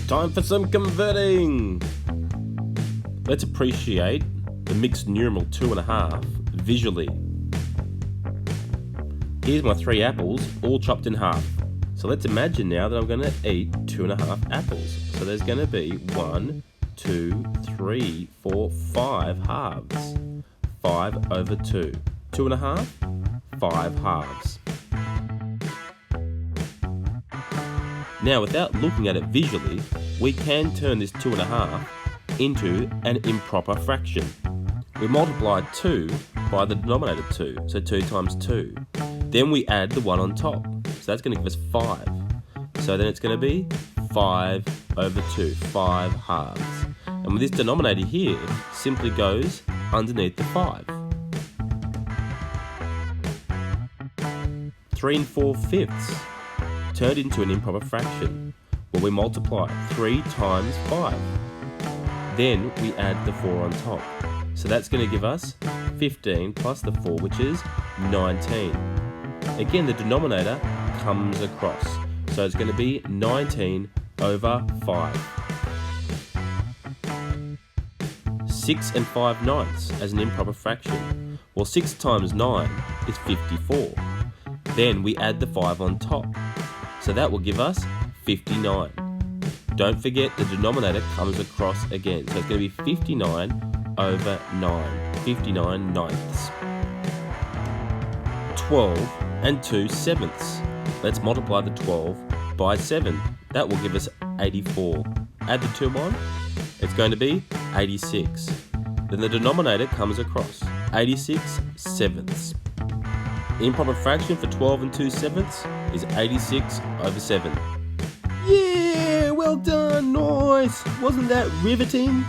Time for some converting! Let's appreciate the mixed numeral 2.5 visually. Here's my 3 apples, all chopped in half. So let's imagine now that I'm going to eat 2.5 apples. So there's going to be 1, 2, 3, 4, 5 halves. 5 over 2. 2.5, 5 halves. Now, without looking at it visually, we can turn this 2.5 into an improper fraction. We multiply 2 by the denominator 2, so 2 times 2. Then we add the 1 on top, so that's going to give us 5. So then it's going to be 5 over 2, 5 halves. And with this denominator here, simply goes underneath the 5. 3 4/5 turned into an improper fraction, where we multiply 3 times 5. Then we add the 4 on top. So that's going to give us 15 plus the 4, which is 19. Again, the denominator comes across. So it's going to be 19 over 5. 6 5/9 as an improper fraction. Well, 6 times 9 is 54. Then we add the 5 on top. So that will give us 59. Don't forget the denominator comes across again. So it's going to be 59 over 9. 59 ninths. 12 2/7. Let's multiply the 12 by 7. That will give us 84. Add the 2 on. It's going to be 86. Then the denominator comes across. 86 sevenths. Improper fraction for 12 2/7 is 86 over 7. Yeah, well done, nice. Wasn't that riveting?